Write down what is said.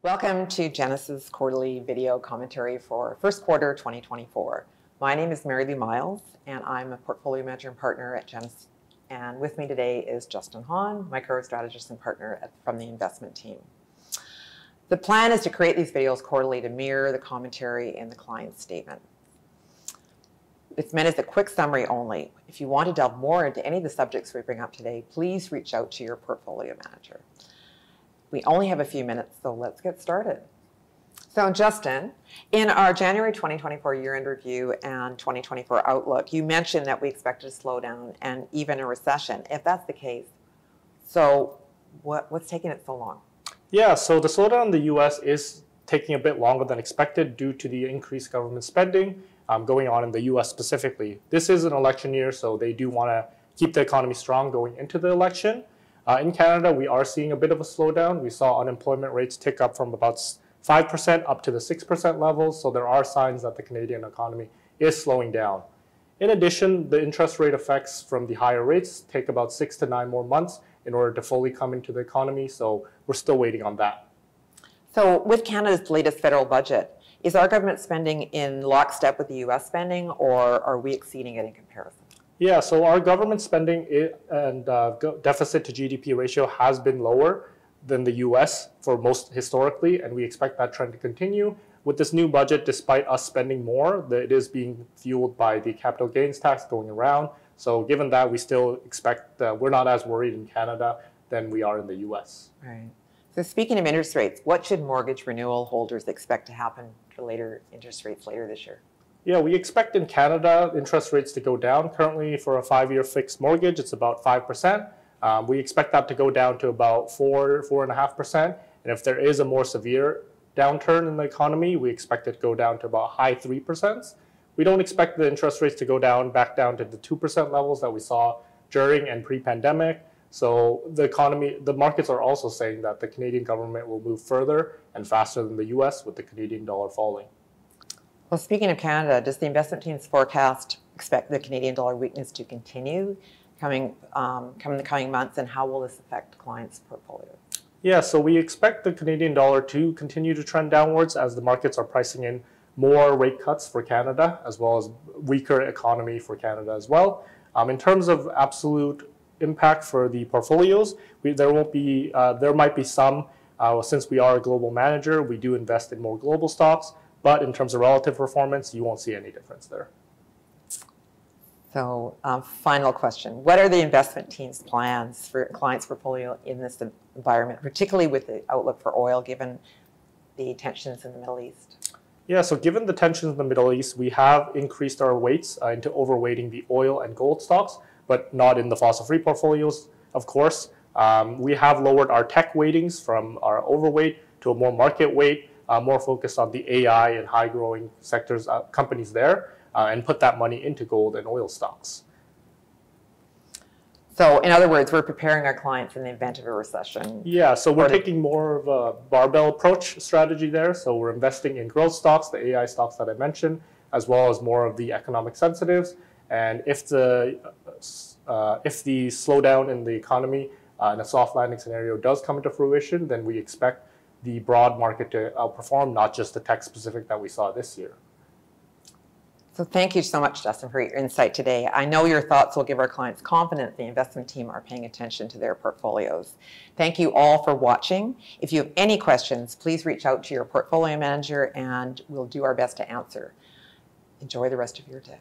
Welcome to Genus's quarterly video commentary for first quarter 2024. My name is Mary Lou Miles, and I'm a portfolio manager and partner at Genus. And with me today is Justin Hahn, micro-strategist and partner from the investment team. The plan is to create these videos quarterly to mirror the commentary in the client statement. It's meant as a quick summary only. If you want to delve more into any of the subjects we bring up today, please reach out to your portfolio manager. We only have a few minutes, so let's get started. So Justin, in our January 2024 year-end review and 2024 outlook, you mentioned that we expected a slowdown and even a recession. If that's the case, so what's taking it so long? Yeah, so the slowdown in the U.S. is taking a bit longer than expected due to the increased government spending going on in the U.S. specifically. This is an election year, so they do want to keep the economy strong going into the election. In Canada, we are seeing a bit of a slowdown. We saw unemployment rates tick up from about 5% up to the 6% levels, so there are signs that the Canadian economy is slowing down. In addition, the interest rate effects from the higher rates take about 6 to 9 more months in order to fully come into the economy, so we're still waiting on that. So with Canada's latest federal budget, is our government spending in lockstep with the U.S. spending, or are we exceeding it in comparison? Yeah, so our government spending and deficit to GDP ratio has been lower than the US for most historically, and we expect that trend to continue. With this new budget, despite us spending more, it is being fueled by the capital gains tax going around. So given that, we still expect that we're not as worried in Canada than we are in the US. Right. So speaking of interest rates, what should mortgage renewal holders expect to happen for later interest rates later this year? Yeah, we expect in Canada interest rates to go down. Currently, for a 5-year fixed mortgage, it's about 5%. We expect that to go down to about 4.5%. And if there is a more severe downturn in the economy, we expect it to go down to about high 3%. We don't expect the interest rates to go down back down to the 2% levels that we saw during and pre-pandemic. So the markets are also saying that the Canadian government will move further and faster than the US with the Canadian dollar falling. Well, speaking of Canada, does the investment team's forecast expect the Canadian dollar weakness to continue coming the coming months, and how will this affect clients' portfolios? Yeah, so we expect the Canadian dollar to continue to trend downwards as the markets are pricing in more rate cuts for Canada, as well as weaker economy for Canada as well. In terms of absolute impact for the portfolios, there might be some, since we are a global manager, we do invest in more global stocks. But in terms of relative performance, you won't see any difference there. So final question. What are the investment team's plans for clients' portfolio in this environment, particularly with the outlook for oil, given the tensions in the Middle East? Yeah, so given the tensions in the Middle East, we have increased our weights into overweighting the oil and gold stocks, but not in the fossil-free portfolios, of course. We have lowered our tech weightings from our overweight to a more market weight, more focused on the AI and high-growing sectors, companies there, and put that money into gold and oil stocks. So, in other words, we're preparing our clients in the event of a recession. Yeah, so we're taking more of a barbell approach strategy there. So we're investing in growth stocks, the AI stocks that I mentioned, as well as more of the economic sensitives. And if the slowdown in the economy and a soft landing scenario does come into fruition, then we expect the broad market to outperform, not just the tech specific that we saw this year. So thank you so much, Justin, for your insight today. I know your thoughts will give our clients confidence the investment team are paying attention to their portfolios. Thank you all for watching. If you have any questions, please reach out to your portfolio manager and we'll do our best to answer. Enjoy the rest of your day.